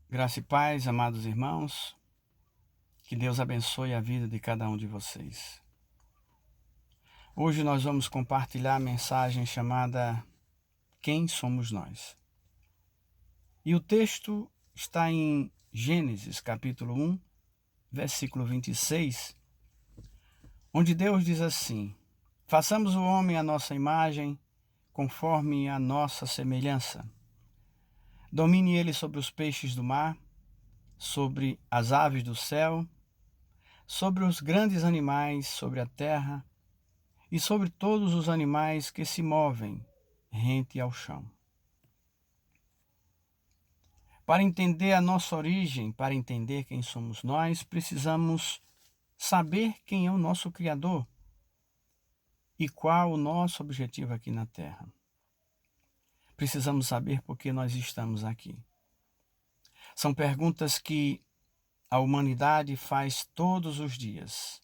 Graça e paz, amados irmãos, que Deus abençoe a vida de cada um de vocês. Hoje nós vamos compartilhar a mensagem chamada Quem Somos Nós? E o texto está em Gênesis, capítulo 1, versículo 26, onde Deus diz assim: Façamos o homem à nossa imagem, conforme a nossa semelhança. Domine ele sobre os peixes do mar, sobre as aves do céu, sobre os grandes animais, sobre a terra, e sobre todos os animais que se movem rente ao chão. Para entender a nossa origem, para entender quem somos nós, precisamos saber quem é o nosso Criador e qual o nosso objetivo aqui na Terra. Precisamos saber por que nós estamos aqui. São perguntas que a humanidade faz todos os dias.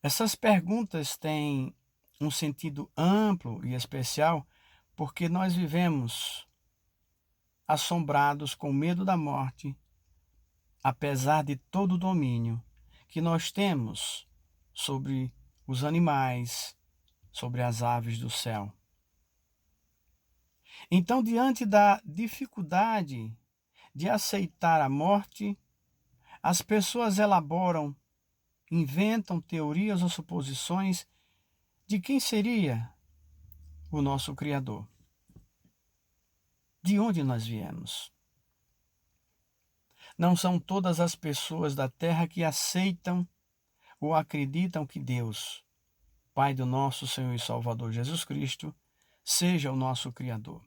Essas perguntas têm um sentido amplo e especial porque nós vivemos assombrados com medo da morte, apesar de todo o domínio que nós temos sobre os animais, sobre as aves do céu. Então, diante da dificuldade de aceitar a morte, as pessoas elaboram, inventam teorias ou suposições de quem seria o nosso Criador. De onde nós viemos? Não são todas as pessoas da terra que aceitam ou acreditam que Deus, Pai do nosso Senhor e Salvador Jesus Cristo, seja o nosso Criador.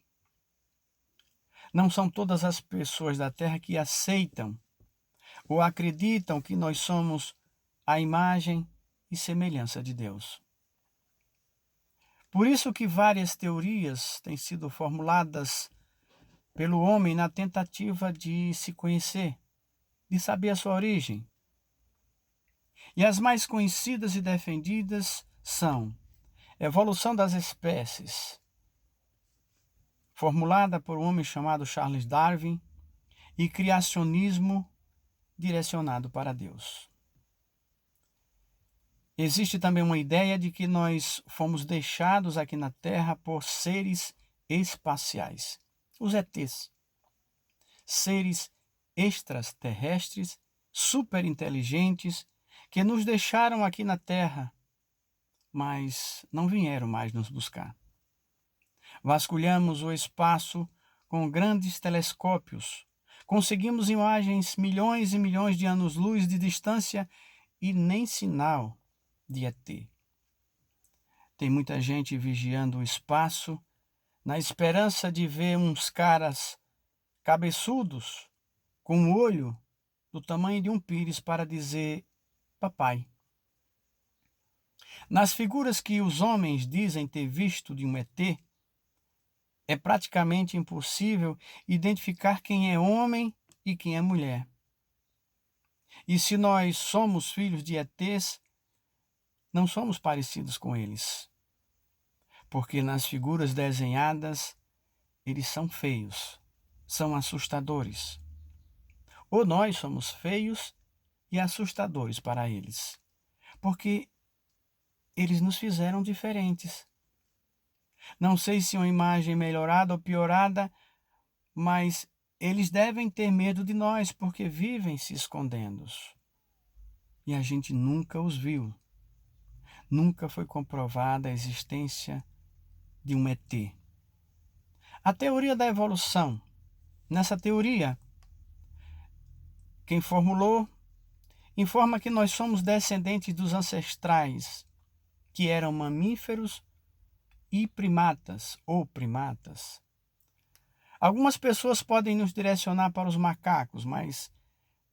Não são todas as pessoas da terra que aceitam ou acreditam que nós somos a imagem e semelhança de Deus. Por isso que várias teorias têm sido formuladas pelo homem na tentativa de se conhecer, de saber a sua origem. E as mais conhecidas e defendidas são evolução das espécies, formulada por um homem chamado Charles Darwin, e criacionismo direcionado para Deus. Existe também uma ideia de que nós fomos deixados aqui na Terra por seres espaciais, os ETs, seres extraterrestres, superinteligentes, que nos deixaram aqui na Terra, mas não vieram mais nos buscar. Vasculhamos o espaço com grandes telescópios, conseguimos imagens milhões e milhões de anos-luz de distância e nem sinal de ET. Tem muita gente vigiando o espaço na esperança de ver uns caras cabeçudos com um olho do tamanho de um pires para dizer papai. Nas figuras que os homens dizem ter visto de um ET, é praticamente impossível identificar quem é homem e quem é mulher. E se nós somos filhos de ETs, não somos parecidos com eles, porque nas figuras desenhadas eles são feios, são assustadores. Ou nós somos feios e assustadores para eles, porque eles nos fizeram diferentes. Não sei se uma imagem melhorada ou piorada, mas eles devem ter medo de nós, porque vivem se escondendo. E a gente nunca os viu. Nunca foi comprovada a existência de um ET. A teoria da evolução. Nessa teoria, quem formulou informa que nós somos descendentes dos ancestrais, que eram mamíferos e primatas ou primatas. Algumas pessoas podem nos direcionar para os macacos, mas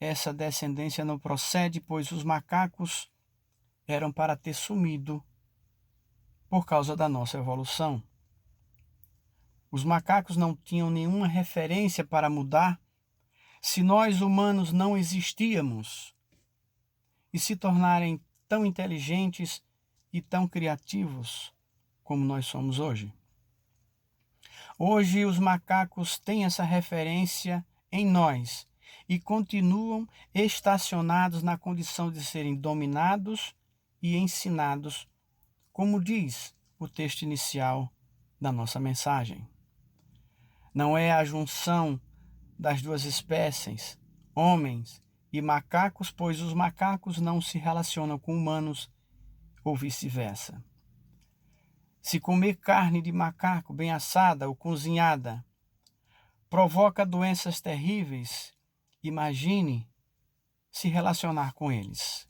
essa descendência não procede, pois os macacos eram para ter sumido por causa da nossa evolução. Os macacos não tinham nenhuma referência para mudar se nós humanos não existíamos e se tornarem tão inteligentes e tão criativos como nós somos hoje. Hoje os macacos têm essa referência em nós e continuam estacionados na condição de serem dominados e ensinados, como diz o texto inicial da nossa mensagem. Não é a junção das duas espécies, homens e macacos, pois os macacos não se relacionam com humanos ou vice-versa. Se comer carne de macaco bem assada ou cozinhada provoca doenças terríveis, imagine se relacionar com eles.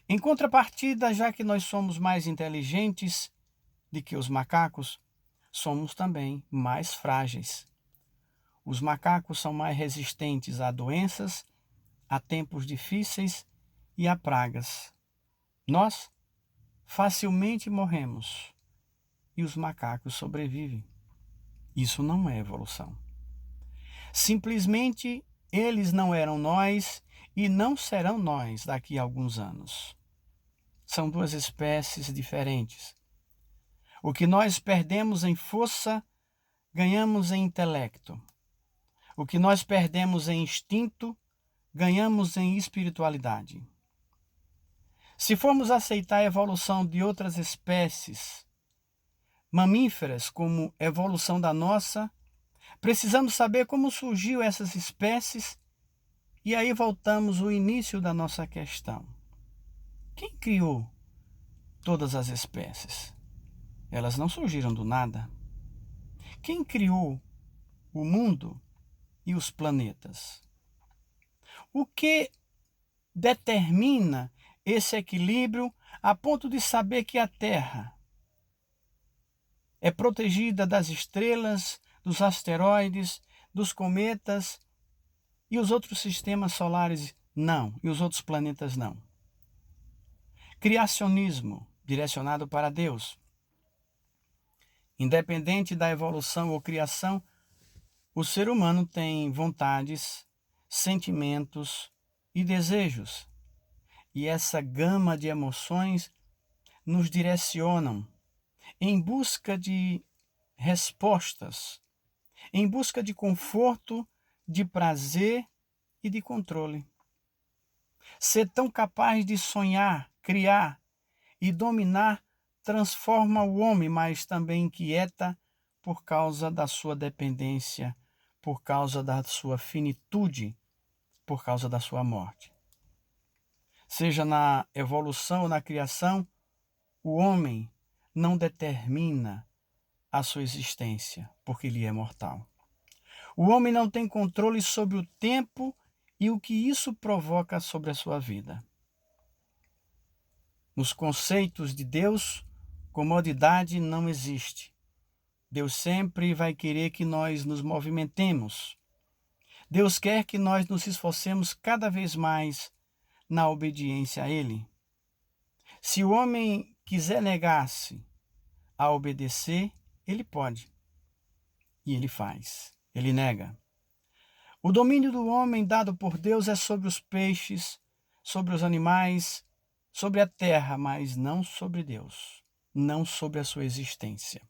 Em contrapartida, já que nós somos mais inteligentes do que os macacos, somos também mais frágeis. Os macacos são mais resistentes a doenças, a tempos difíceis e a pragas. Nós facilmente morremos e os macacos sobrevivem. Isso não é evolução. Simplesmente eles não eram nós e não serão nós daqui a alguns anos. São duas espécies diferentes. O que nós perdemos em força, ganhamos em intelecto. O que nós perdemos em instinto, ganhamos em espiritualidade. Se formos aceitar a evolução de outras espécies mamíferas como evolução da nossa, precisamos saber como surgiu essas espécies e aí voltamos ao início da nossa questão. Quem criou todas as espécies? Elas não surgiram do nada. Quem criou o mundo e os planetas? O que determina esse equilíbrio a ponto de saber que a Terra é protegida das estrelas, dos asteroides, dos cometas e os outros sistemas solares não, e os outros planetas não? Criacionismo direcionado para Deus. Independente da evolução ou criação, o ser humano tem vontades, sentimentos e desejos. E essa gama de emoções nos direcionam em busca de respostas, em busca de conforto, de prazer e de controle. Ser tão capaz de sonhar, criar e dominar transforma o homem, mas também inquieta por causa da sua dependência, por causa da sua finitude, por causa da sua morte. Seja na evolução ou na criação, o homem não determina a sua existência, porque ele é mortal. O homem não tem controle sobre o tempo e o que isso provoca sobre a sua vida. Nos conceitos de Deus, comodidade não existe. Deus sempre vai querer que nós nos movimentemos. Deus quer que nós nos esforcemos cada vez mais na obediência a Ele. Se o homem quiser negar-se a obedecer, ele pode. E ele faz. Ele nega. O domínio do homem dado por Deus é sobre os peixes, sobre os animais, sobre a terra, mas não sobre Deus, não sobre a sua existência.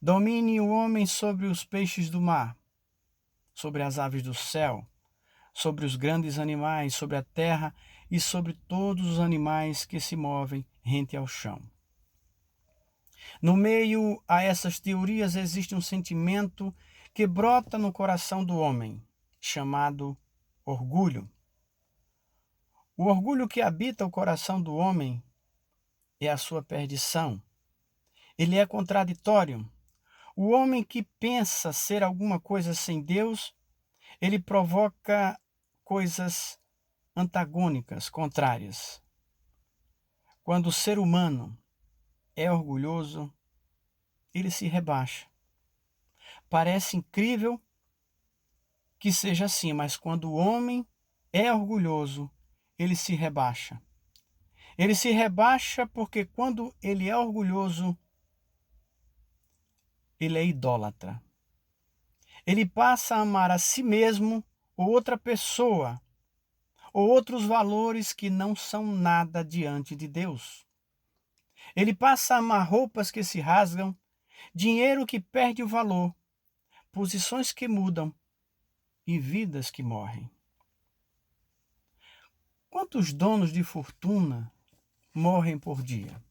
Domine o homem sobre os peixes do mar, sobre as aves do céu, sobre os grandes animais, sobre a terra e sobre todos os animais que se movem rente ao chão. No meio a essas teorias existe um sentimento que brota no coração do homem, chamado orgulho. O orgulho que habita o coração do homem é a sua perdição. Ele é contraditório. O homem que pensa ser alguma coisa sem Deus, ele provoca coisas antagônicas, contrárias. Quando o ser humano é orgulhoso, ele se rebaixa. Parece incrível que seja assim, mas quando o homem é orgulhoso, ele se rebaixa. Ele se rebaixa porque quando ele é orgulhoso, ele é idólatra. Ele passa a amar a si mesmo ou outra pessoa, ou outros valores que não são nada diante de Deus. Ele passa a amar roupas que se rasgam, dinheiro que perde o valor, posições que mudam e vidas que morrem. Quantos donos de fortuna morrem por dia?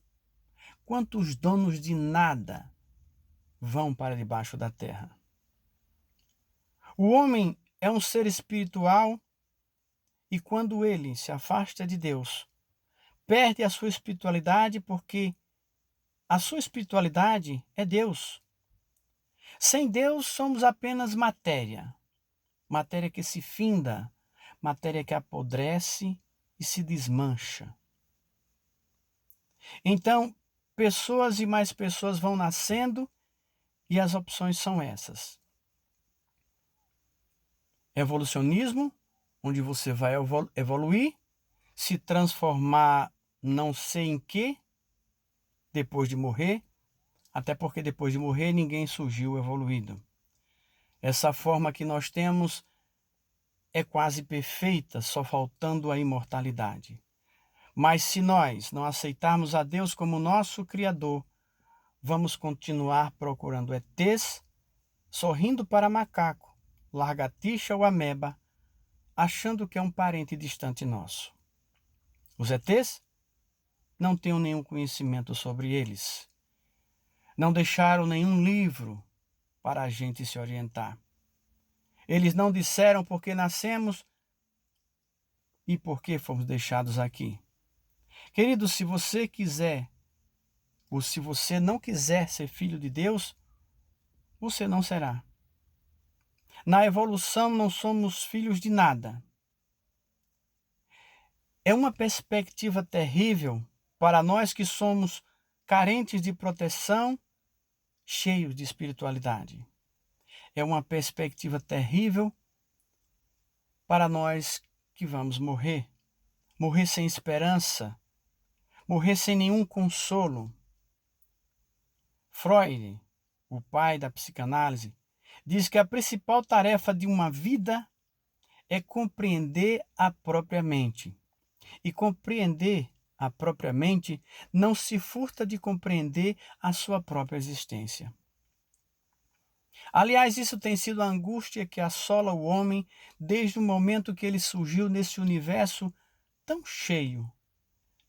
Quantos donos de nada vão para debaixo da terra? O homem é um ser espiritual e quando ele se afasta de Deus, perde a sua espiritualidade porque a sua espiritualidade é Deus. Sem Deus somos apenas matéria. Matéria que se finda, matéria que apodrece e se desmancha. Então, pessoas e mais pessoas vão nascendo e as opções são essas. Evolucionismo, onde você vai evoluir, se transformar não sei em quê, depois de morrer, até porque depois de morrer ninguém surgiu evoluído. Essa forma que nós temos é quase perfeita, só faltando a imortalidade. Mas se nós não aceitarmos a Deus como nosso Criador, vamos continuar procurando ETs, sorrindo para macaco, lagartixa ou ameba, achando que é um parente distante nosso. Os ETs não tenho nenhum conhecimento sobre eles. Não deixaram nenhum livro para a gente se orientar. Eles não disseram por que nascemos e por que fomos deixados aqui. Querido, se você quiser, ou se você não quiser ser filho de Deus, você não será. Na evolução não somos filhos de nada. É uma perspectiva terrível para nós que somos carentes de proteção, cheios de espiritualidade. É uma perspectiva terrível para nós que vamos morrer. Morrer sem esperança, morrer sem nenhum consolo. Freud, o pai da psicanálise, diz que a principal tarefa de uma vida é compreender a própria mente. E compreender a própria mente não se furta de compreender a sua própria existência. Aliás, isso tem sido a angústia que assola o homem desde o momento que ele surgiu nesse universo tão cheio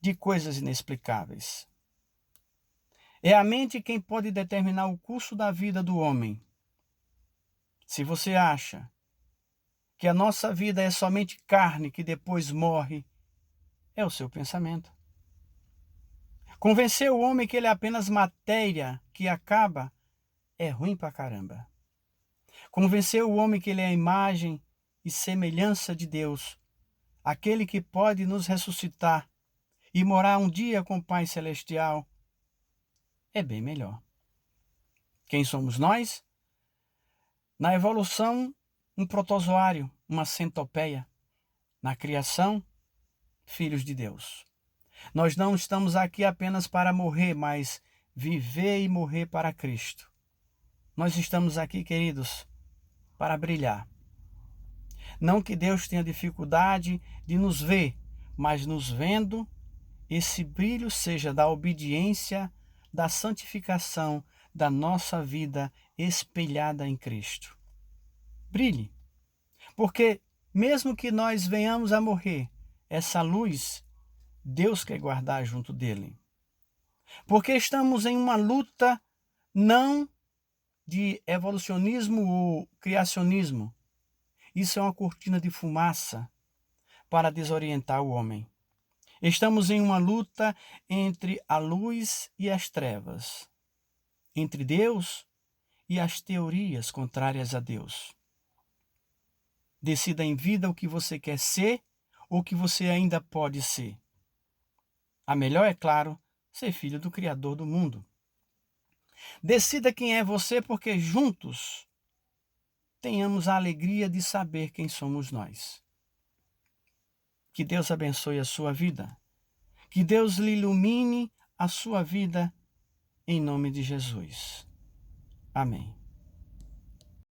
de coisas inexplicáveis. É a mente quem pode determinar o curso da vida do homem. Se você acha que a nossa vida é somente carne que depois morre, é o seu pensamento. Convencer o homem que ele é apenas matéria que acaba é ruim pra caramba. Convencer o homem que ele é a imagem e semelhança de Deus, aquele que pode nos ressuscitar e morar um dia com o Pai Celestial, é bem melhor. Quem somos nós? Na evolução, um protozoário, uma centopeia. Na criação, filhos de Deus. Nós não estamos aqui apenas para morrer, mas viver e morrer para Cristo. Nós estamos aqui, queridos, para brilhar. Não que Deus tenha dificuldade de nos ver, mas nos vendo, esse brilho seja da obediência, da santificação da nossa vida espelhada em Cristo. Brilhe, porque mesmo que nós venhamos a morrer, essa luz Deus quer guardar junto dele. Porque estamos em uma luta não de evolucionismo ou criacionismo. Isso é uma cortina de fumaça para desorientar o homem. Estamos em uma luta entre a luz e as trevas, entre Deus e as teorias contrárias a Deus. Decida em vida o que você quer ser ou o que você ainda pode ser. A melhor, é claro, ser filho do Criador do mundo. Decida quem é você, porque juntos tenhamos a alegria de saber quem somos nós. Que Deus abençoe a sua vida. Que Deus lhe ilumine a sua vida, em nome de Jesus. Amém.